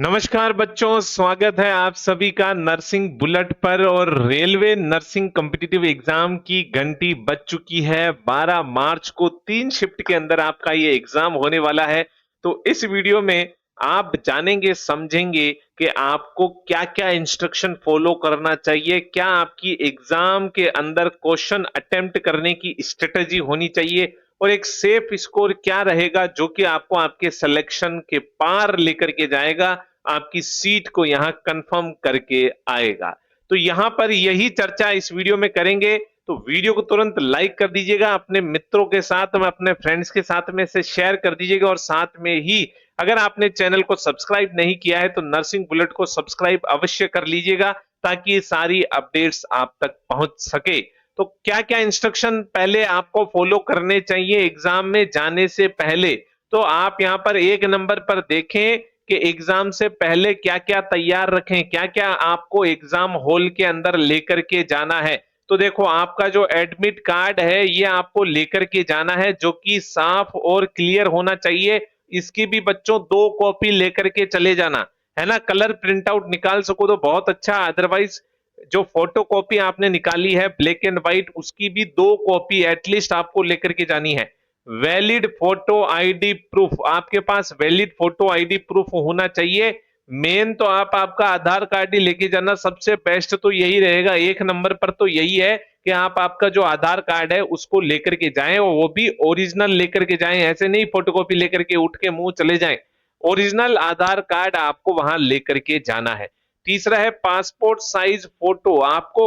नमस्कार बच्चों, स्वागत है आप सभी का नर्सिंग बुलेट पर। और रेलवे नर्सिंग कॉम्पिटिटिव एग्जाम की घंटी बज चुकी है। 12 मार्च को 3 शिफ्ट के अंदर आपका ये एग्जाम होने वाला है। तो इस वीडियो में आप जानेंगे, समझेंगे कि आपको क्या क्या इंस्ट्रक्शन फॉलो करना चाहिए, क्या आपकी एग्जाम के अंदर क्वेश्चन अटेम्प्ट करने की स्ट्रेटजी होनी चाहिए, और एक सेफ स्कोर क्या रहेगा जो कि आपको आपके सिलेक्शन के पार लेकर के जाएगा, आपकी सीट को यहां कंफर्म करके आएगा। तो यहां पर यही चर्चा इस वीडियो में करेंगे। तो वीडियो को तुरंत लाइक कर दीजिएगा, अपने मित्रों के साथ में, अपने फ्रेंड्स के साथ में से शेयर कर दीजिएगा, और साथ में ही अगर आपने चैनल को सब्सक्राइब नहीं किया है तो नर्सिंग बुलेट को सब्सक्राइब अवश्य कर लीजिएगा ताकि ये सारी अपडेट्स आप तक पहुंच सके। तो क्या क्या इंस्ट्रक्शन पहले आपको फॉलो करने चाहिए एग्जाम में जाने से पहले, तो आप यहां पर एक नंबर पर देखें कि एग्जाम से पहले क्या क्या तैयार रखें, क्या क्या आपको एग्जाम हॉल के अंदर लेकर के जाना है। तो देखो, आपका जो एडमिट कार्ड है ये आपको लेकर के जाना है, जो कि साफ और क्लियर होना चाहिए। इसकी भी बच्चों 2 कॉपी लेकर के चले जाना, है ना। कलर प्रिंट आउट निकाल सको तो बहुत अच्छा, अदरवाइज जो फोटो कॉपी आपने निकाली है ब्लैक एंड व्हाइट, उसकी भी 2 कॉपी एटलीस्ट आपको लेकर के जानी है। वैलिड फोटो आईडी प्रूफ, आपके पास वैलिड फोटो आईडी प्रूफ होना चाहिए। मेन तो आप आपका आधार कार्ड ही लेके जाना, सबसे बेस्ट तो यही रहेगा। एक नंबर पर तो यही है कि आप आपका जो आधार कार्ड है उसको लेकर के जाएं, और वो भी ओरिजिनल लेकर के जाएं। ऐसे नहीं फोटोकॉपी लेकर के उठ के मुंह चले जाएं। ओरिजिनल आधार कार्ड आपको वहां लेकर के जाना है। तीसरा है पासपोर्ट साइज फोटो। आपको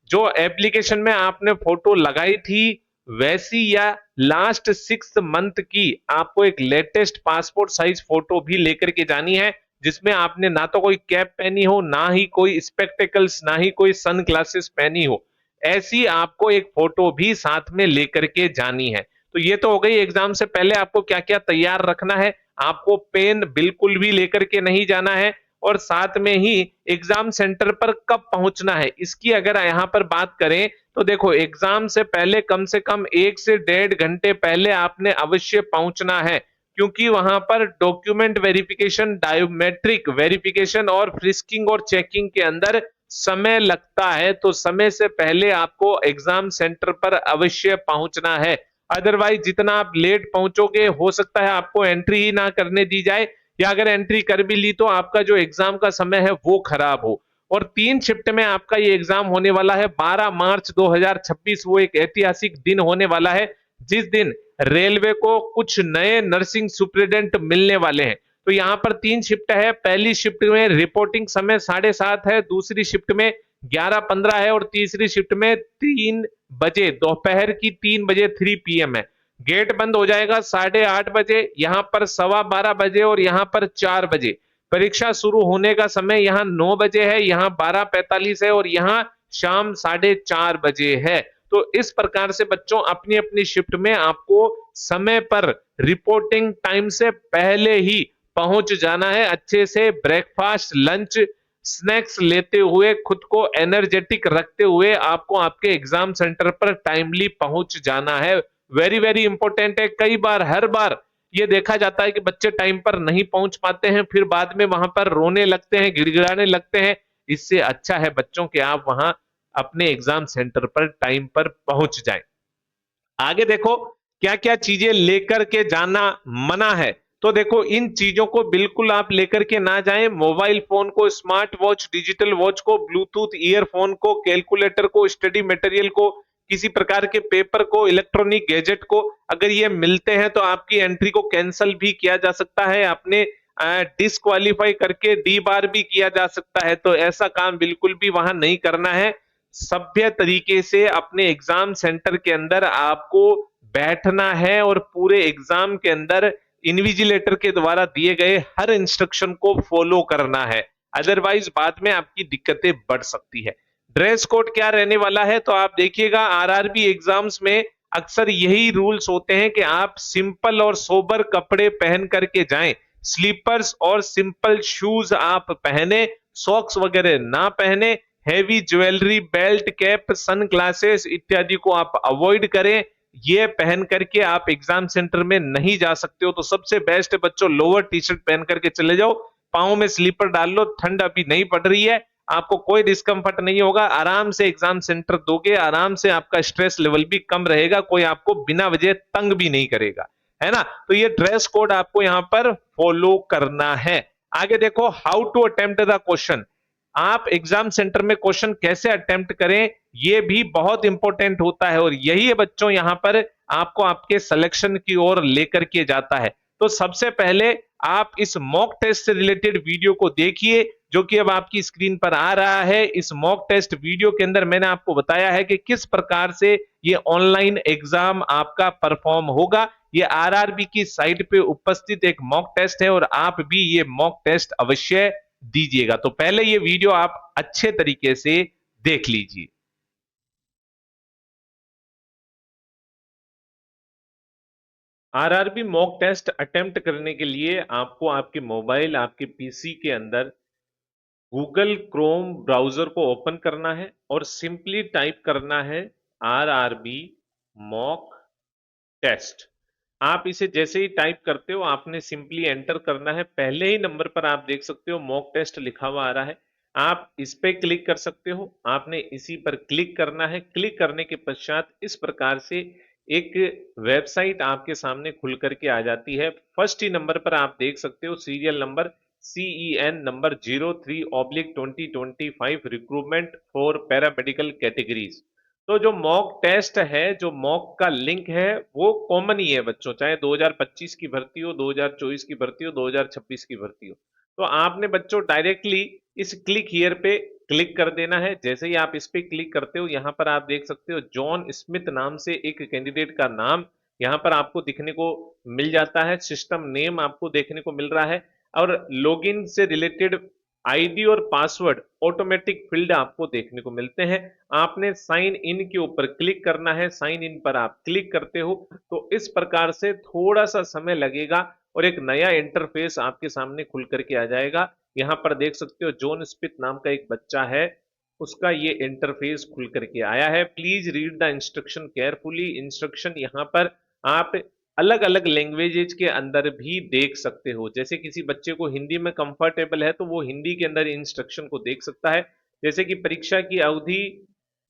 जो एप्लीकेशन में आपने फोटो लगाई थी वैसी या लास्ट 6 मंथ की आपको एक लेटेस्ट पासपोर्ट साइज फोटो भी लेकर के जानी है, जिसमें आपने ना तो कोई कैप पहनी हो, ना ही कोई स्पेक्टेकल्स, ना ही कोई सन ग्लासेस पहनी हो। ऐसी आपको एक फोटो भी साथ में लेकर के जानी है। तो ये तो हो गई एग्जाम से पहले आपको क्या क्या तैयार रखना है। आपको पेन बिल्कुल भी लेकर के नहीं जाना है, और साथ में ही एग्जाम सेंटर पर कब पहुंचना है इसकी अगर यहां पर बात करें तो देखो, एग्जाम से पहले कम से कम 1 से 1.5 घंटे पहले आपने अवश्य पहुंचना है, क्योंकि वहां पर डॉक्यूमेंट वेरिफिकेशन, बायोमेट्रिक वेरिफिकेशन और फ्रिस्किंग और चेकिंग के अंदर समय लगता है। तो समय से पहले आपको एग्जाम सेंटर पर अवश्य पहुंचना है। अदरवाइज जितना आप लेट पहुंचोगे हो सकता है आपको एंट्री ही ना करने दी जाए, या अगर एंट्री कर भी ली तो आपका जो एग्जाम का समय है वो खराब हो। और 3 शिफ्ट में आपका ये एग्जाम होने वाला है। 12 मार्च 2026 वो एक ऐतिहासिक दिन होने वाला है, जिस दिन रेलवे को कुछ नए नर्सिंग सुपरिटेंडेंट मिलने वाले हैं। तो यहाँ पर 3 शिफ्ट है। पहली शिफ्ट में रिपोर्टिंग समय 7:30 है, दूसरी शिफ्ट में 11:15 है, और तीसरी शिफ्ट में 3 बजे, दोपहर की 3 बजे 3 PM है। गेट बंद हो जाएगा 8:30 बजे, यहाँ पर 12:15 बजे, और यहाँ पर 4 बजे। परीक्षा शुरू होने का समय यहाँ 9 बजे है, यहाँ 12:45 है, और यहाँ शाम 4:30 बजे है। तो इस प्रकार से बच्चों अपनी अपनी शिफ्ट में आपको समय पर रिपोर्टिंग टाइम से पहले ही पहुंच जाना है। अच्छे से ब्रेकफास्ट, लंच, स्नैक्स लेते हुए, खुद को एनर्जेटिक रखते हुए आपको आपके एग्जाम सेंटर पर टाइमली पहुंच जाना है। वेरी वेरी इंपॉर्टेंट है। कई बार, हर बार ये देखा जाता है कि बच्चे टाइम पर नहीं पहुंच पाते हैं, फिर बाद में वहां पर रोने लगते हैं, गिड़गिड़ाने लगते हैं। इससे अच्छा है बच्चों कि आप वहां अपने एग्जाम सेंटर पर टाइम पर पहुंच जाएं। आगे देखो क्या क्या चीजें लेकर के जाना मना है। तो देखो, इन चीजों को बिल्कुल आप लेकर के ना जाएं। मोबाइल फोन को, स्मार्ट वॉच, डिजिटल वॉच को, ब्लूटूथ ईयरफोन को, कैलकुलेटर को, स्टडी मटेरियल को, किसी प्रकार के पेपर को, इलेक्ट्रॉनिक गैजेट को, अगर ये मिलते हैं तो आपकी एंट्री को कैंसिल भी किया जा सकता है, आपने डिस्क्वालीफाई करके डी बार भी किया जा सकता है। तो ऐसा काम बिल्कुल भी वहां नहीं करना है। सभ्य तरीके से अपने एग्जाम सेंटर के अंदर आपको बैठना है, और पूरे एग्जाम के अंदर इन्विजिलेटर के द्वारा दिए गए हर इंस्ट्रक्शन को फॉलो करना है। अदरवाइज बाद में आपकी दिक्कतें बढ़ सकती है। ड्रेस कोड क्या रहने वाला है, तो आप देखिएगा आरआरबी एग्जाम्स में अक्सर यही रूल्स होते हैं कि आप सिंपल और सोबर कपड़े पहन करके जाएं। स्लीपर्स और सिंपल शूज आप पहने, सॉक्स वगैरह ना पहने। Heavy jewellery, belt, cap, sun glasses इत्यादि को आप अवॉइड करें। ये पहन करके आप एग्जाम सेंटर में नहीं जा सकते हो। तो सबसे बेस्ट है बच्चों, लोअर टी शर्ट पहन करके चले जाओ, पाँव में स्लीपर डाल लो, ठंड अभी नहीं पड़ रही है, आपको कोई डिस्कम्फर्ट नहीं होगा, आराम से एग्जाम सेंटर दोगे, आराम से आपका स्ट्रेस लेवल भी कम रहेगा, कोई आपको बिना वजह तंग भी नहीं करेगा, है ना। तो ये ड्रेस कोड आपको यहां पर फॉलो करना है। आगे देखो, how to attempt the question. आप एग्जाम सेंटर में क्वेश्चन कैसे अटेम्प्ट करें, ये भी बहुत इंपॉर्टेंट होता है, और यही है बच्चों यहां पर आपको आपके सिलेक्शन की ओर लेकर के जाता है। तो सबसे पहले आप इस मॉक टेस्ट से रिलेटेड वीडियो को देखिए, जो कि अब आपकी स्क्रीन पर आ रहा है। इस मॉक टेस्ट वीडियो के अंदर मैंने आपको बताया है कि किस प्रकार से ये ऑनलाइन एग्जाम आपका परफॉर्म होगा। ये आरआरबी की साइट पे उपस्थित एक मॉक टेस्ट है, और आप भी ये मॉक टेस्ट अवश्य दीजिएगा। तो पहले ये वीडियो आप अच्छे तरीके से देख लीजिए। आरआरबी मॉक टेस्ट अटेम्प्ट करने के लिए आपको आपके मोबाइल, आपके पीसी के अंदर गूगल क्रोम ब्राउजर को ओपन करना है और सिंपली टाइप करना है आरआरबी मॉक टेस्ट। आप इसे जैसे ही टाइप करते हो, आपने सिंपली एंटर करना है। पहले ही नंबर पर आप देख सकते हो मॉक टेस्ट लिखा हुआ आ रहा है, आप इस पे क्लिक कर सकते हो। आपने इसी पर क्लिक करना है। क्लिक करने के पश्चात इस प्रकार से एक वेबसाइट आपके सामने खुल करके आ जाती है। फर्स्ट ही नंबर पर आप देख सकते हो serial number CEN number 03/2025 recruitment for paramedical categories. तो जो मॉक टेस्ट है, जो मॉक का लिंक है, वो कॉमन ही है बच्चों, चाहे 2025 की भर्ती हो, 2024 की भर्ती हो, 2026 की भर्ती हो। तो आपने बच्चों डायरेक्टली इस क्लिक हियर पे क्लिक कर देना है। जैसे ही आप इस पे क्लिक करते हो, यहाँ पर आप देख सकते हो जॉन स्मिथ नाम से एक कैंडिडेट का नाम यहाँ पर आपको दिखने को मिल जाता है। सिस्टम नेम आपको देखने को मिल रहा है, और लॉगिन से रिलेटेड आईडी और पासवर्ड ऑटोमेटिक फील्ड आपको देखने को मिलते हैं। आपने साइन इन के ऊपर क्लिक करना है। साइन इन पर आप क्लिक करते हो तो इस प्रकार से थोड़ा सा समय लगेगा और एक नया इंटरफेस आपके सामने खुल करके आ जाएगा। यहाँ पर देख सकते हो जॉन स्मिथ नाम का एक बच्चा है, उसका ये इंटरफेस खुल करके आया है। Please read the instruction carefully. Instruction यहाँ पर आप अलग अलग लैंग्वेजेज के अंदर भी देख सकते हो। जैसे किसी बच्चे को हिंदी में कंफर्टेबल है तो वो हिंदी के अंदर इंस्ट्रक्शन को देख सकता है। जैसे कि परीक्षा की अवधि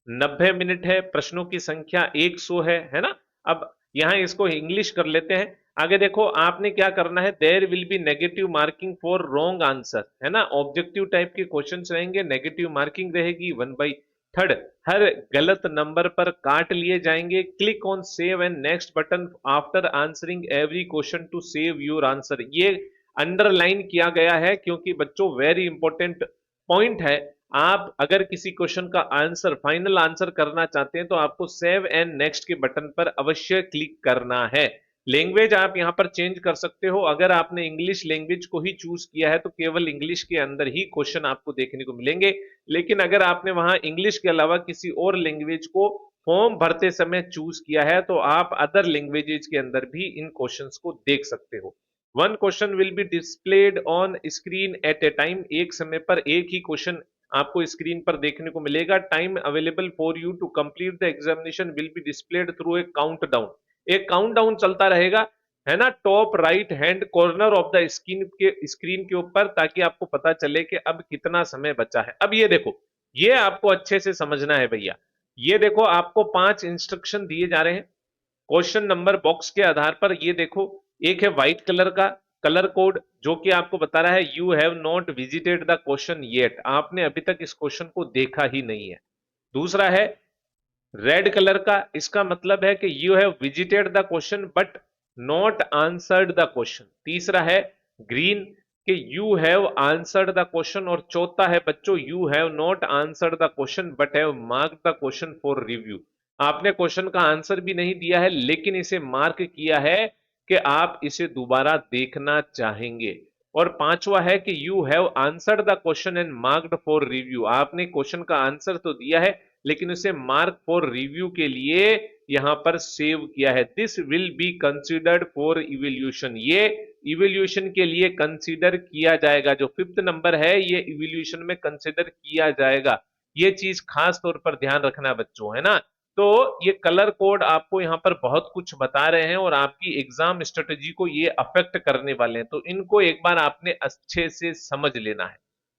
90 मिनट है, प्रश्नों की संख्या 100 है ना। अब यहाँ इसको इंग्लिश कर लेते हैं। आगे देखो, आपने क्या करना है, there will be negative marking for wrong answer, है ना। ऑब्जेक्टिव टाइप के क्वेश्चंस रहेंगे, नेगेटिव मार्किंग रहेगी 1/3। हर गलत नंबर पर काट लिए जाएंगे। Click on save and next button after answering every question to save your answer. ये अंडरलाइन किया गया है क्योंकि बच्चों वेरी इंपॉर्टेंट पॉइंट है। आप अगर किसी क्वेश्चन का आंसर, फाइनल आंसर करना चाहते हैं तो आपको सेव एंड नेक्स्ट के बटन पर अवश्य क्लिक करना है। लैंग्वेज आप यहां पर चेंज कर सकते हो। अगर आपने इंग्लिश लैंग्वेज को ही चूज किया है तो केवल इंग्लिश के अंदर ही क्वेश्चन आपको देखने को मिलेंगे। लेकिन अगर आपने वहां इंग्लिश के अलावा किसी और लैंग्वेज को फॉर्म भरते समय चूज किया है तो आप अदर लैंग्वेजेज के अंदर भी इन क्वेश्चंस को देख सकते हो। One question will be displayed on screen eight A time. एक समय पर एक ही क्वेश्चन आपको स्क्रीन पर देखने को मिलेगा। Time available for you to complete the examination will be displayed through a countdown. एक काउंटडाउन चलता रहेगा, है ना, top right hand corner of the screen के ऊपर, ताकि आपको पता चले कि अब कितना समय बचा है। अब ये देखो, ये आपको अच्छे से समझना है भैया। ये देखो, आपको 5 इंस्ट्रक्शन दिए जा रहे हैं क्वेश्चन नंबर बॉक्स के आधार पर। ये देखो, एक है व्हाइट कलर का कलर कोड, जो कि आपको बता रहा है you have not visited the question yet, आपने अभी तक इस क्वेश्चन को देखा ही नहीं है। दूसरा है रेड कलर का, इसका मतलब है कि you have visited the question but not answered the question. तीसरा है ग्रीन कि you have answered the question, और चौथा है बच्चों you have not answered the question but have marked the question for review. आपने क्वेश्चन का आंसर भी नहीं दिया है लेकिन इसे मार्क किया है कि आप इसे दोबारा देखना चाहेंगे। और पांचवा है कि you have answered the question and marked for review, आपने क्वेश्चन का आंसर तो दिया है लेकिन उसे मार्क फॉर रिव्यू के लिए यहां पर सेव किया है। This will be considered for evaluation, ये इवेल्यूशन के लिए कंसिडर किया जाएगा। जो 5th नंबर है ये इवेल्यूशन में कंसिडर किया जाएगा। ये चीज खास तौर पर ध्यान रखना बच्चों, है ना। तो ये कलर कोड आपको यहाँ पर बहुत कुछ बता रहे हैं और आपकी एग्जाम स्ट्रेटेजी को ये अफेक्ट करने वाले हैं, तो इनको एक बार आपने अच्छे से समझ लेना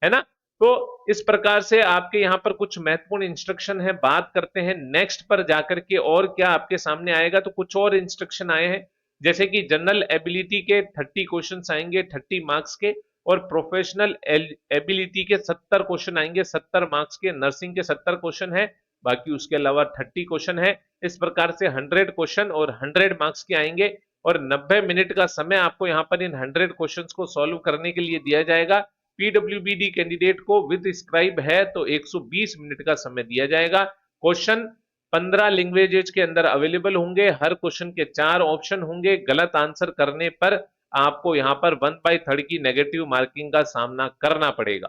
है ना। तो इस प्रकार से आपके यहाँ पर कुछ महत्वपूर्ण इंस्ट्रक्शन है। बात करते हैं नेक्स्ट पर जाकर के और क्या आपके सामने आएगा, तो कुछ और इंस्ट्रक्शन आए हैं, जैसे कि जनरल एबिलिटी के 30 क्वेश्चंस आएंगे 30 मार्क्स के, और प्रोफेशनल एबिलिटी के 70 क्वेश्चन आएंगे 70 मार्क्स के, नर्सिंग के 70 क्वेश्चन है, बाकी उसके अलावा 30 क्वेश्चन है। इस प्रकार से 100 क्वेश्चन और 100 मार्क्स के आएंगे, और 90 मिनट का समय आपको यहाँ पर इन 100 क्वेश्चंस को सॉल्व करने के लिए दिया जाएगा। पीडब्ल्यूबीडी कैंडिडेट को विद स्क्राइब है तो 120 मिनट का समय दिया जाएगा। क्वेश्चन 15 लैंग्वेजेज के अंदर अवेलेबल होंगे, हर क्वेश्चन के 4 ऑप्शन होंगे, गलत आंसर करने पर आपको यहाँ पर 1/3 की नेगेटिव मार्किंग का सामना करना पड़ेगा।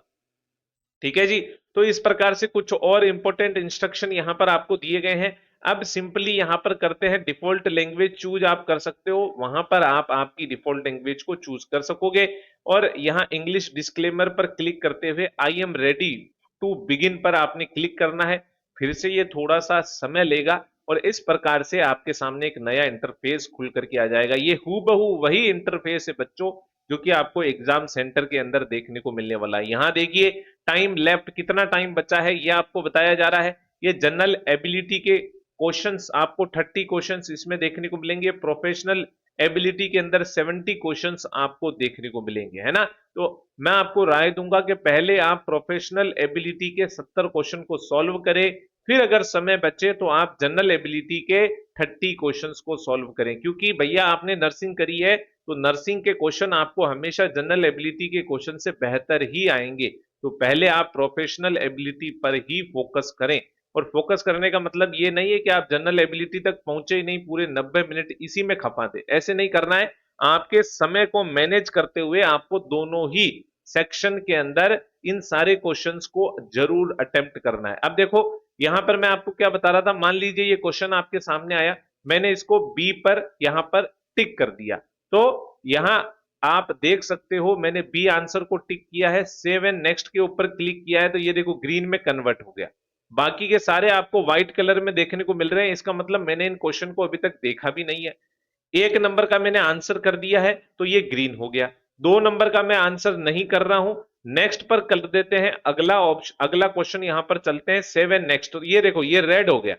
ठीक है जी, तो इस प्रकार से कुछ और इंपॉर्टेंट इंस्ट्रक्शन यहां पर आपको दिए गए हैं। अब सिंपली यहां पर करते हैं डिफॉल्ट लैंग्वेज चूज आप कर सकते हो, वहां पर आप आपकी डिफॉल्ट लैंग्वेज को चूज कर सकोगे, और यहां इंग्लिश डिस्क्लेमर पर क्लिक करते हुए I am ready to begin पर आपने क्लिक करना है। फिर से ये थोड़ा सा समय लेगा और इस प्रकार से आपके सामने एक नया इंटरफेस खुल करके आ जाएगा। ये हूबहू वही इंटरफेस है बच्चों जो कि आपको एग्जाम सेंटर के अंदर देखने को मिलने वाला है। यहां देखिए टाइम लेफ्ट, कितना टाइम बचा है ये आपको बताया जा रहा है। ये जनरल एबिलिटी के क्वेश्चंस आपको 30 क्वेश्चंस इसमें देखने को मिलेंगे, प्रोफेशनल एबिलिटी के अंदर 70 क्वेश्चंस आपको देखने को मिलेंगे, है ना। तो मैं आपको राय दूंगा कि पहले आप प्रोफेशनल एबिलिटी के 70 क्वेश्चन को सॉल्व करें, फिर अगर समय बचे तो आप जनरल एबिलिटी के 30 क्वेश्चंस को सॉल्व करें, क्योंकि भैया आपने नर्सिंग करी है तो नर्सिंग के क्वेश्चन आपको हमेशा जनरल एबिलिटी के क्वेश्चन से बेहतर ही आएंगे। तो पहले आप प्रोफेशनल एबिलिटी पर ही फोकस करें, और फोकस करने का मतलब ये नहीं है कि आप जनरल एबिलिटी तक पहुंचे ही नहीं, पूरे 90 मिनट इसी में खपा दे, ऐसे नहीं करना है। आपके समय को मैनेज करते हुए आपको दोनों ही सेक्शन के अंदर इन सारे क्वेश्चंस को जरूर अटेम्प्ट करना है। अब देखो यहां पर मैं आपको क्या बता रहा था, मान लीजिए ये क्वेश्चन आपके सामने आया, मैंने इसको बी पर यहां पर टिक कर दिया, तो यहां आप देख सकते हो मैंने बी आंसर को टिक किया है, सेव एंड नेक्स्ट के ऊपर क्लिक किया है, तो ये देखो ग्रीन में कन्वर्ट हो गया। बाकी के सारे आपको व्हाइट कलर में देखने को मिल रहे हैं, इसका मतलब मैंने इन क्वेश्चन को अभी तक देखा भी नहीं है। 1 नंबर का मैंने आंसर कर दिया है तो ये ग्रीन हो गया, 2 नंबर का मैं आंसर नहीं कर रहा हूं, नेक्स्ट पर कर देते हैं, अगला ऑप्शन अगला क्वेश्चन यहां पर चलते हैं, सेव एंड नेक्स्ट, तो ये देखो ये रेड हो गया,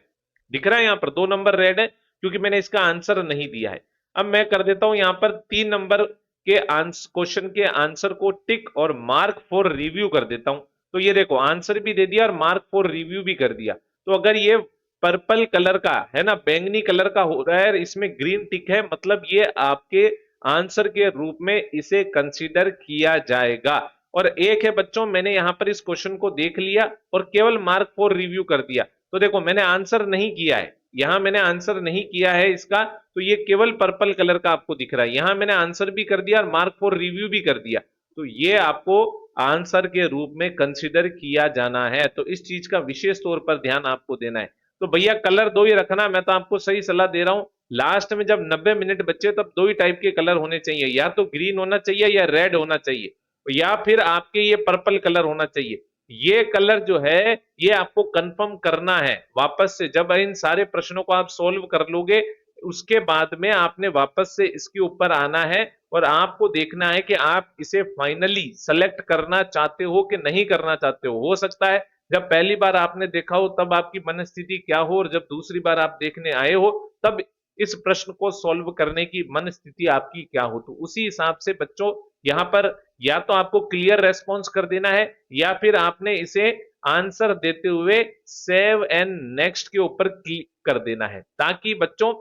दिख रहा है यहां पर 2 नंबर रेड है क्योंकि मैंने इसका आंसर नहीं दिया है। अब मैं कर देता हूं यहां पर 3 नंबर के क्वेश्चन के आंसर को टिक और मार्क फॉर रिव्यू कर देता हूं, तो ये देखो आंसर भी दे दिया और मार्क फॉर रिव्यू भी कर दिया। तो अगर ये पर्पल कलर का है ना, बैंगनी कलर का हो रहा है, इसमें ग्रीन टिक है, मतलब ये आपके आंसर के रूप में इसे कंसीडर किया जाएगा। और एक है बच्चों, मैंने यहां पर इस क्वेश्चन को देख लिया और केवल मार्क फॉर रिव्यू कर दिया, तो देखो मैंने आंसर नहीं किया है, यहां मैंने आंसर नहीं किया है इसका, तो ये केवल पर्पल कलर का आपको दिख रहा है। यहां मैंने आंसर भी कर दिया और मार्क फॉर रिव्यू भी कर दिया, तो ये आपको आंसर के रूप में कंसीडर किया जाना है। तो इस चीज का विशेष तौर पर ध्यान आपको देना है। तो भैया कलर दो ही रखना, मैं तो आपको सही सलाह दे रहा हूं। लास्ट में जब 90 मिनट बचे तब दो ही टाइप के कलर होने चाहिए, या तो ग्रीन होना चाहिए या रेड होना चाहिए, या फिर आपके ये पर्पल कलर होना चाहिए। ये कलर जो है ये आपको कंफर्म करना है वापस से, जब इन सारे प्रश्नों को आप सोल्व कर लोगे उसके बाद में आपने वापस से इसके ऊपर आना है और आपको देखना है कि आप इसे फाइनली सेलेक्ट करना चाहते हो कि नहीं करना चाहते हो सकता है जब पहली बार आपने देखा हो तब आपकी मनस्थिति क्या हो, और जब दूसरी बार आप देखने आए हो तब इस प्रश्न को सॉल्व करने की मन स्थिति आपकी क्या हो। तो उसी हिसाब से बच्चों यहां पर या तो आपको क्लियर रेस्पॉन्स कर देना है, या फिर आपने इसे आंसर देते हुए सेव एंड नेक्स्ट के ऊपर क्लिक कर देना है, ताकि बच्चों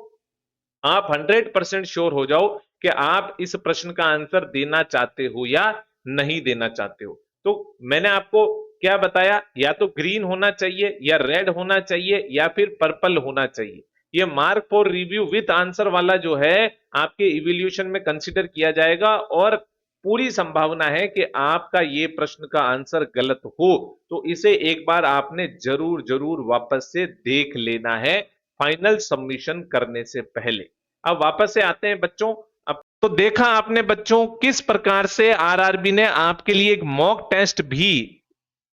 आप 100% श्योर हो जाओ कि आप इस प्रश्न का आंसर देना चाहते हो या नहीं देना चाहते हो। तो मैंने आपको क्या बताया, या तो ग्रीन होना चाहिए या रेड होना चाहिए या फिर पर्पल होना चाहिए। ये mark for review with answer वाला जो है आपके इवैल्यूएशन में कंसीडर किया जाएगा, और पूरी संभावना है कि आपका ये प्रश्न का आंसर गलत हो, तो इसे एक बार आपने जरूर जरूर वापस से देख लेना है फाइनल सबमिशन करने से पहले। अब वापस से आते हैं बच्चों। अब तो देखा आपने बच्चों किस प्रकार से आरआरबी ने आपके लिए एक मॉक टेस्ट भी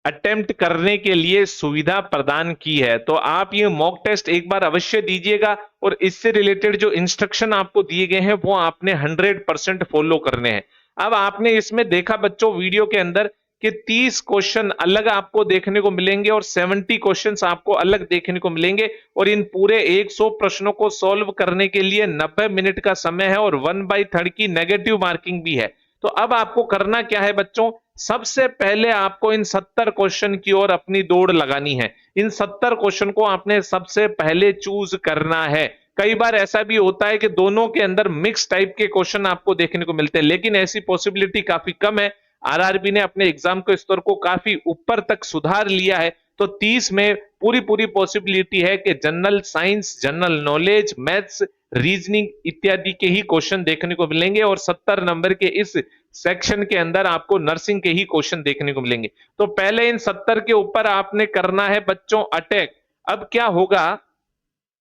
अटेम्प्ट करने के लिए सुविधा प्रदान की है। तो आप ये मॉक टेस्ट एक बार अवश्य दीजिएगा और इससे रिलेटेड जो इंस्ट्रक्शन आपको दिए गए हैं वो आपने 100% फॉलो करने हैं। अब आपने इसमें देखा बच्चों वीडियो के अंदर कि 30 क्वेश्चन अलग आपको देखने को मिलेंगे और 70 क्वेश्चंस आपको अलग देखने को मिलेंगे और इन पूरे 100 प्रश्नों को सॉल्व करने के लिए 90 मिनट का समय है और 1/3 की नेगेटिव मार्किंग भी है। तो अब आपको करना क्या है बच्चों, सबसे पहले आपको इन 70 क्वेश्चन की ओर अपनी दौड़ लगानी है। इन 70 क्वेश्चन को आपने सबसे पहले चूज करना है। कई बार ऐसा भी होता है कि दोनों के अंदर मिक्स टाइप के क्वेश्चन आपको देखने को मिलते हैं, लेकिन ऐसी पॉसिबिलिटी काफी कम है। आरआरबी ने अपने एग्जाम के स्तर को काफी ऊपर तक सुधार लिया है। तो 30 में पूरी पूरी पॉसिबिलिटी है कि general science, general knowledge, maths, reasoning इत्यादि के ही क्वेश्चन देखने को मिलेंगे और 70 नंबर के इस सेक्शन के अंदर आपको नर्सिंग के ही क्वेश्चन देखने को मिलेंगे। तो पहले इन 70 के ऊपर आपने करना है बच्चों अटैक। अब क्या होगा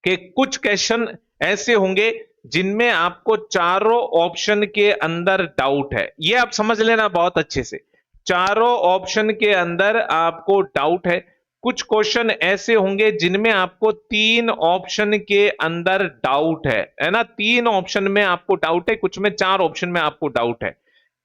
कि कुछ क्वेश्चन ऐसे होंगे जिनमें आपको चारों ऑप्शन के अंदर डाउट है। ये आप समझ लेना बहुत अच्छे से, चारों ऑप्शन के अंदर आपको डाउट है। कुछ क्वेश्चन ऐसे होंगे जिनमें आपको 3 ऑप्शन के अंदर डाउट है ना, 3 ऑप्शन में आपको डाउट है, कुछ में 4 ऑप्शन में आपको डाउट है।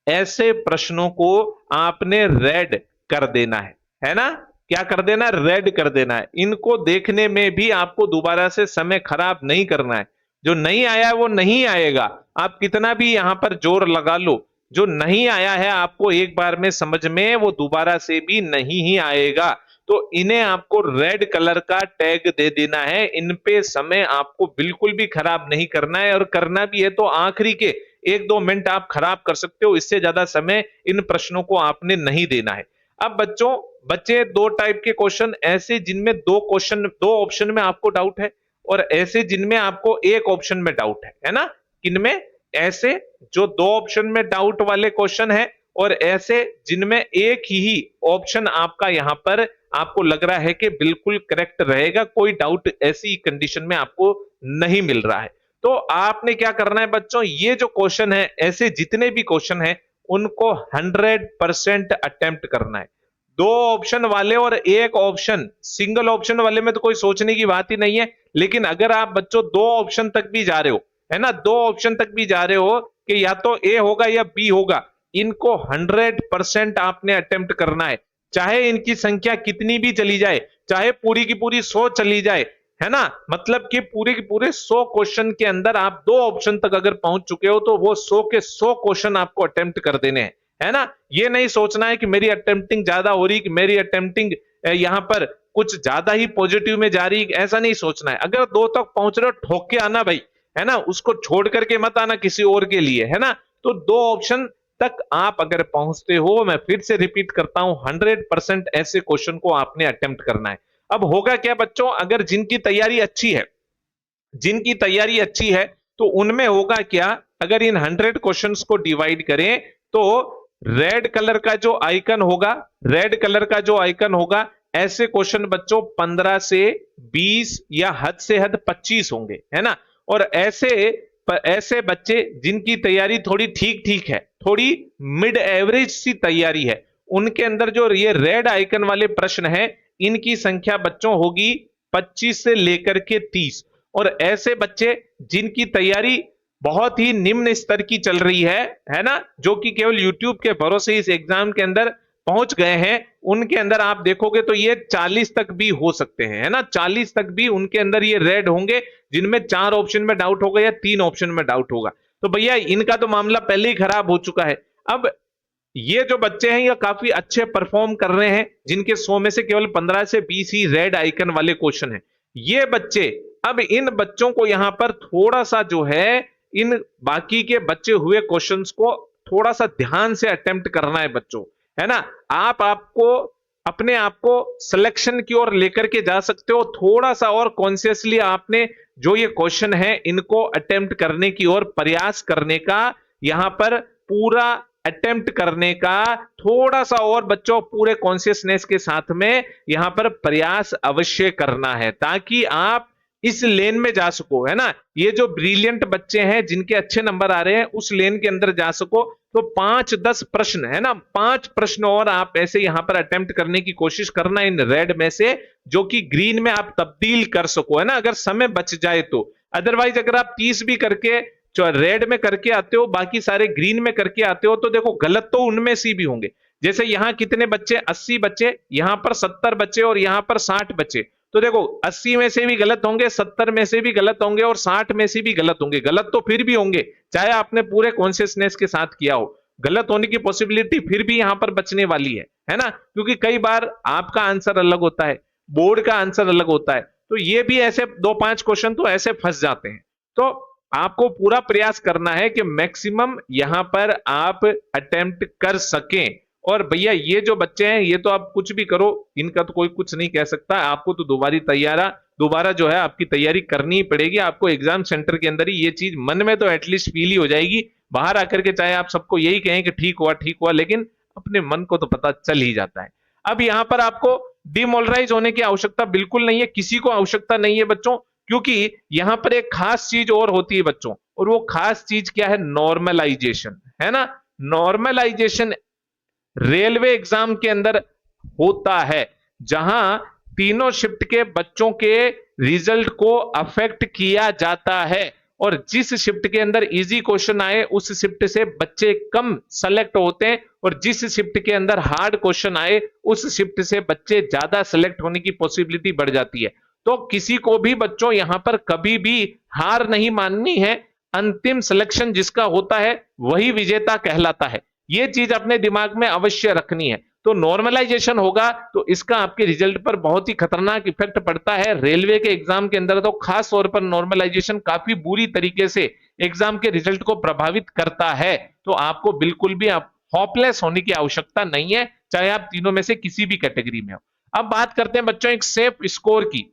ऐसे प्रश्नों को आपने रेड कर देना है ना। क्या कर देना, रेड कर देना है। इनको देखने में भी आपको दोबारा से समय खराब नहीं करना है। जो नहीं आया है वो नहीं आएगा, आप कितना भी यहां पर जोर लगा लो, जो नहीं आया है आपको एक बार में समझ में, वो दोबारा से भी नहीं ही आएगा। तो इन्हें आपको रेड कलर का टैग दे देना है। इन पे समय आपको बिल्कुल भी खराब नहीं करना है, और करना भी है तो आखिरी के 1-2 मिनट आप खराब कर सकते हो, इससे ज्यादा समय इन प्रश्नों को आपने नहीं देना है। अब बच्चों बच्चे दो टाइप के क्वेश्चन, ऐसे जिनमें दो ऑप्शन में आपको डाउट है, और ऐसे जिनमें आपको एक ऑप्शन में डाउट है ना। किनमें, ऐसे जो 2 ऑप्शन में डाउट वाले क्वेश्चन है, और ऐसे जिनमें एक ही ऑप्शन आपका यहां पर आपको लग रहा है कि बिल्कुल करेक्ट रहेगा, कोई डाउट ऐसी कंडीशन में आपको नहीं मिल रहा है। तो आपने क्या करना है बच्चों, ये जो क्वेश्चन है, ऐसे जितने भी क्वेश्चन है उनको 100% अटेम्प्ट करना है। 2 ऑप्शन वाले और एक ऑप्शन, सिंगल ऑप्शन वाले में तो कोई सोचने की बात ही नहीं है। लेकिन अगर आप बच्चों 2 ऑप्शन तक भी जा रहे हो, है ना, 2 ऑप्शन तक भी जा रहे हो कि या तो ए होगा या बी होगा, इनको 100% आपने अटेम्प्ट करना है। चाहे इनकी संख्या कितनी भी चली जाए, चाहे पूरी की पूरी 100 चली जाए, है ना, मतलब कि पूरे के पूरे 100 क्वेश्चन के अंदर आप 2 ऑप्शन तक अगर पहुंच चुके हो तो वो 100 के 100 क्वेश्चन आपको अटेम्प्ट कर देने हैं, है ना। ये नहीं सोचना है कि मेरी अटेम्प्टिंग ज्यादा हो रही, कि मेरी अटेम्प्टिंग यहां पर कुछ ज्यादा ही पॉजिटिव में जा रही, ऐसा नहीं सोचना है। अगर 2 तक पहुंच रहे हो, ठोक के आना भाई, है ना, उसको छोड़ करके मत आना किसी और के लिए, है ना। तो 2 ऑप्शन तक आप अगर पहुंचते हो, मैं फिर से रिपीट करता हूं, 100% ऐसे क्वेश्चन को आपने अटेम्प्ट करना है। अब होगा क्या बच्चों, अगर जिनकी तैयारी अच्छी है, जिनकी तैयारी अच्छी है, तो उनमें होगा क्या, अगर इन 100 क्वेश्चंस को डिवाइड करें तो रेड कलर का जो आइकन होगा, रेड कलर का जो आइकन होगा, ऐसे क्वेश्चन बच्चों 15 से 20 या हद से हद 25 होंगे, है ना। और ऐसे बच्चे जिनकी तैयारी थोड़ी ठीक ठीक है, थोड़ी मिड एवरेज सी तैयारी है, उनके अंदर जो ये रेड आइकन वाले प्रश्न है, इनकी संख्या बच्चों होगी 25 से लेकर के 30। और ऐसे बच्चे जिनकी तैयारी बहुत ही निम्न स्तर की चल रही है ना, जो कि केवल यूट्यूब के भरोसे इस एग्जाम के अंदर पहुंच गए हैं, उनके अंदर आप देखोगे तो ये 40 तक भी हो सकते हैं, है ना, 40 तक भी उनके अंदर ये रेड होंगे, जिनमें 4 ऑप्शन में डाउट होगा या 3 ऑप्शन में डाउट होगा। तो भैया इनका तो मामला पहले ही खराब हो चुका है। अब ये जो बच्चे हैं ये काफी अच्छे परफॉर्म कर रहे हैं, जिनके 100 में से केवल 15 से 20 ही रेड आइकन वाले क्वेश्चन हैं। ये बच्चे, अब इन बच्चों को यहां पर थोड़ा सा जो है, इन बाकी के बचे हुए क्वेश्चंस को थोड़ा सा ध्यान से अटेम्प्ट करना है बच्चों, है ना। आपको अपने आप को सिलेक्शन की ओर लेकर के जा सकते हो, थोड़ा सा और कॉन्शियसली आपने जो ये क्वेश्चन है इनको अटेम्प्ट करने की ओर प्रयास करने का, यहां पर पूरा अटेम्प्ट करने का थोड़ा सा और बच्चों पूरे कॉन्शियसनेस के साथ में यहां पर प्रयास अवश्य करना है, ताकि आप इस लेन में जा सको, है ना। ये जो ब्रिलियंट बच्चे हैं जिनके अच्छे नंबर आ रहे हैं उस लेन के अंदर जा सको। तो 5-10 प्रश्न, है ना, 5 प्रश्न और आप ऐसे यहां पर अटेम्प्ट करने की कोशिश करना इन रेड में से, जो कि ग्रीन में आप तब्दील कर सको, है ना, अगर समय बच जाए तो। अदरवाइज अगर आप 30 भी करके जो रेड में करके आते हो, बाकी सारे ग्रीन में करके आते हो, तो देखो गलत तो उनमें से भी होंगे। जैसे यहां कितने बच्चे, 80 बच्चे, यहां पर 70 बच्चे और यहां पर 60 बच्चे। तो देखो 80 में से भी गलत होंगे, 70 में से भी गलत होंगे और 60 में से भी गलत होंगे। गलत तो फिर भी होंगे, चाहे आपने पूरे कॉन्शियसनेस के साथ किया हो, गलत होने की पॉसिबिलिटी फिर भी यहां पर बचने वाली है ना, क्योंकि कई बार आपका आंसर अलग होता है, बोर्ड का आंसर अलग होता है। तो ये भी ऐसे 2-5 क्वेश्चन तो ऐसे फंस जाते हैं। तो आपको पूरा प्रयास करना है कि मैक्सिमम यहां पर आप अटेम्प्ट कर सकें। और भैया ये जो बच्चे हैं, ये तो आप कुछ भी करो, इनका तो कोई कुछ नहीं कह सकता। आपको तो दोबारा जो है आपकी तैयारी करनी ही पड़ेगी। आपको एग्जाम सेंटर के अंदर ही ये चीज मन में तो एटलीस्ट फील ही हो जाएगी। बाहर आकर के चाहे आप सबको यही कहें कि ठीक हुआ, लेकिन अपने मन को तो पता चल ही जाता है। अब यहां पर आपको डिमोलराइज होने की आवश्यकता बिल्कुल नहीं है, किसी को आवश्यकता नहीं है बच्चों, क्योंकि यहां पर एक खास चीज और होती है बच्चों, और वो खास चीज क्या है? नॉर्मलाइजेशन, है ना। नॉर्मलाइजेशन रेलवे एग्जाम के अंदर होता है, जहां तीनों शिफ्ट के बच्चों के रिजल्ट को अफेक्ट किया जाता है। और जिस शिफ्ट के अंदर इजी क्वेश्चन आए उस शिफ्ट से बच्चे कम सेलेक्ट होते हैं, और जिस शिफ्ट के अंदर हार्ड क्वेश्चन आए उस शिफ्ट से बच्चे ज्यादा सेलेक्ट होने की पॉसिबिलिटी बढ़ जाती है। तो किसी को भी बच्चों यहां पर कभी भी हार नहीं माननी है। अंतिम सिलेक्शन जिसका होता है वही विजेता कहलाता है। ये चीज अपने दिमाग में अवश्य रखनी है। तो नॉर्मलाइजेशन होगा तो इसका आपके रिजल्ट पर बहुत ही खतरनाक इफेक्ट पड़ता है। रेलवे के एग्जाम के अंदर तो खास तौर पर नॉर्मलाइजेशन काफी बुरी तरीके से एग्जाम के रिजल्ट को प्रभावित करता है। तो आपको बिल्कुल भी आप होपलेस होने की आवश्यकता नहीं है, चाहे आप तीनों में से किसी भी कैटेगरी में हो। अब बात करते हैं बच्चों एक सेफ स्कोर की,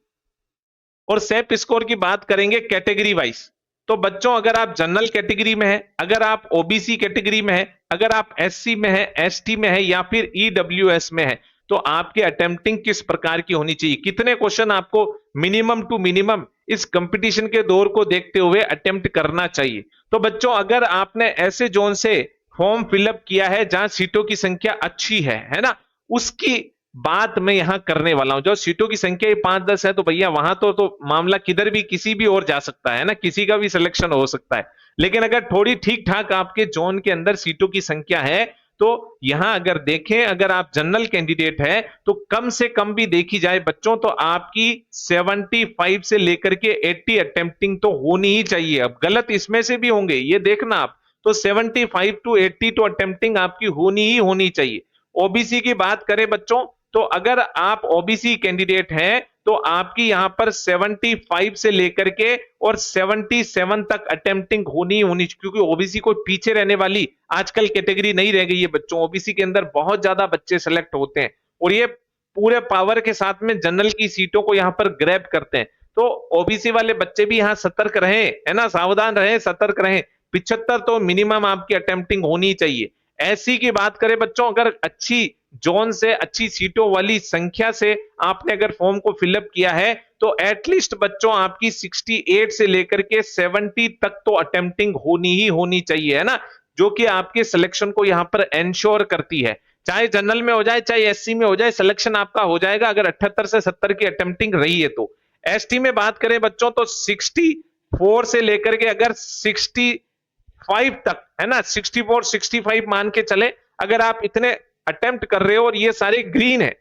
और सेफ स्कोर की बात करेंगे कैटेगरी वाइज। तो बच्चों अगर आप जनरल कैटेगरी में हैं, अगर आप ओबीसी कैटेगरी में हैं, अगर आप एससी में हैं, एसटी में हैं या फिर ईडब्ल्यूएस में हैं, तो आपकी अटेम्प्टिंग किस प्रकार की होनी चाहिए, कितने क्वेश्चन आपको मिनिमम टू मिनिमम इस कंपटीशन के दौर को देखते हुए अटेम्प्ट करना चाहिए। तो बच्चों अगर आपने ऐसे जोन से फॉर्म फिलअप किया है जहां सीटों की संख्या अच्छी है ना, उसकी बात मैं यहां करने वाला हूं। जो सीटों की संख्या ही 5-10 है तो भैया वहां तो मामला किधर भी किसी भी और जा सकता है ना, किसी का भी सिलेक्शन हो सकता है। लेकिन अगर थोड़ी ठीक ठाक आपके जोन के अंदर सीटों की संख्या है, तो यहां अगर देखें, अगर आप जनरल कैंडिडेट है तो कम से कम भी देखी जाए बच्चों तो आपकी 75 से लेकर के 80 अटेम्प्टिंग तो होनी ही चाहिए। अब गलत इसमें से भी होंगे, ये देखना आप, तो 75 टू 80 तो अटेम्प्टिंग आपकी होनी ही होनी चाहिए। ओबीसी की बात करें बच्चों, तो अगर आप ओबीसी कैंडिडेट हैं तो आपकी यहां पर 75 से लेकर के और 77 तक अटेम्प्टिंग होनी होनी, क्योंकि ओबीसी को पीछे रहने वाली आजकल कैटेगरी नहीं रह गई है बच्चों। ओबीसी के अंदर बहुत ज्यादा बच्चे सेलेक्ट होते हैं और ये पूरे पावर के साथ में जनरल की सीटों को यहां पर ग्रैब करते हैं। तो ओबीसी वाले बच्चे भी यहां सतर्क रहें, है ना, सावधान रहें, सतर्क रहें। 75 तो मिनिमम आपकी अटेम्प्टिंग होनी चाहिए। एससी की बात करें बच्चों, अगर अच्छी जोन से अच्छी सीटों वाली संख्या से आपने अगर फॉर्म को फिलअप किया है तो एटलीस्ट बच्चों आपकी 68 से लेकर के 70 तक तो अटेम्प्टिंग होनी ही होनी चाहिए, है ना, जो कि आपके सिलेक्शन को यहां पर एंश्योर करती है। चाहे जनरल में हो जाए चाहे एससी में हो जाए, सिलेक्शन आपका हो जाएगा अगर 78 से 70 की अटेम्प्टिंग रही है तो। एसटी में बात करें बच्चों तो 64 से लेकर के अगर 65 तक, है ना, 64 65 मान के चले, अगर आप इतने अटेम्प्ट कर रहे हो और ये सारे ग्रीन है,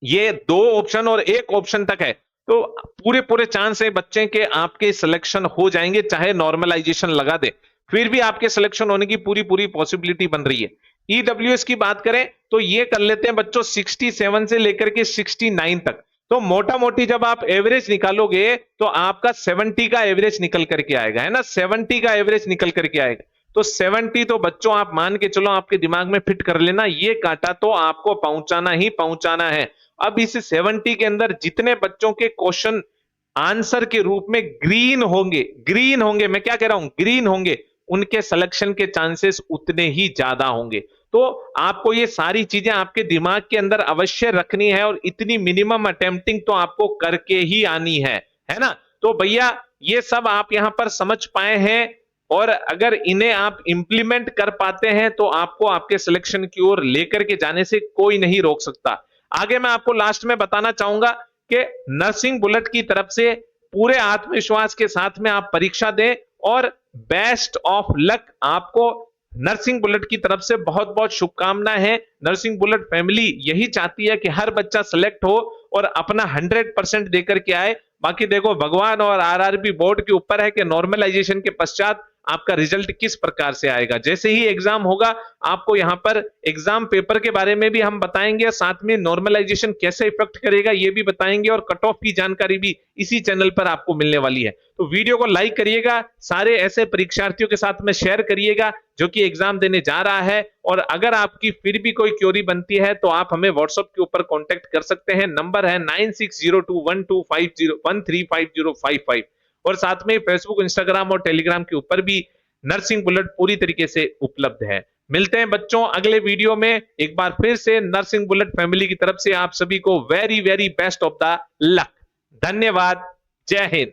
ये 2 ऑप्शन और 1 ऑप्शन तक है, तो पूरे पूरे चांस है बच्चे के आपके सिलेक्शन हो जाएंगे, चाहे नॉर्मलाइजेशन लगा दे फिर भी आपके सिलेक्शन होने की पूरी पूरी पॉसिबिलिटी बन रही है। ईडब्ल्यूएस की बात करें तो ये कर लेते हैं बच्चों 67 से लेकर के 69 तक। तो मोटा मोटी जब आप एवरेज निकालोगे तो आपका 70 का एवरेज निकल करके आएगा, है ना, 70 का एवरेज निकल करके आएगा। तो 70 तो बच्चों आप मान के चलो, आपके दिमाग में फिट कर लेना, ये कांटा तो आपको पहुंचाना ही पहुंचाना है। अब इस 70 के अंदर जितने बच्चों के क्वेश्चन आंसर के रूप में ग्रीन होंगे, मैं क्या कह रहा हूं, ग्रीन होंगे, उनके सिलेक्शन के चांसेस उतने ही ज्यादा होंगे। तो आपको ये सारी चीजें आपके दिमाग के अंदर अवश्य रखनी है और इतनी मिनिमम अटेम्प्टिंग तो आपको करके ही आनी है ना। तो भैया ये सब आप यहां पर समझ पाए हैं, और अगर इन्हें आप इंप्लीमेंट कर पाते हैं तो आपको आपके सिलेक्शन की ओर लेकर के जाने से कोई नहीं रोक सकता। आगे मैं आपको लास्ट में बताना चाहूंगा कि नर्सिंग बुलेट की तरफ से पूरे आत्मविश्वास के साथ में आप परीक्षा दें, और बेस्ट ऑफ लक आपको। नर्सिंग बुलेट की तरफ से बहुत बहुत शुभकामनाएं हैं। नर्सिंग बुलेट फैमिली यही चाहती है कि हर बच्चा सेलेक्ट हो और अपना 100% देकर के आए। बाकी देखो, भगवान और आरआरबी बोर्ड के ऊपर है कि नॉर्मलाइजेशन के पश्चात आपका रिजल्ट किस प्रकार से आएगा। जैसे ही एग्जाम होगा आपको यहाँ पर एग्जाम पेपर के बारे में भी हम बताएंगे, साथ में नॉर्मलाइजेशन कैसे इफेक्ट करेगा ये भी बताएंगे, और कट ऑफ की जानकारी भी इसी चैनल पर आपको मिलने वाली है। तो वीडियो को लाइक करिएगा, सारे ऐसे परीक्षार्थियों के साथ में शेयर करिएगा जो कि एग्जाम देने जा रहा है। और अगर आपकी फिर भी कोई क्वेरी बनती है तो आप हमें व्हाट्सएप के ऊपर कांटेक्ट कर सकते हैं। नंबर है 96021250135055। और साथ में फेसबुक, इंस्टाग्राम और टेलीग्राम के ऊपर भी नर्सिंग बुलेट पूरी तरीके से उपलब्ध है। मिलते हैं बच्चों अगले वीडियो में। एक बार फिर से नर्सिंग बुलेट फैमिली की तरफ से आप सभी को very very best of the luck. धन्यवाद। जय हिंद।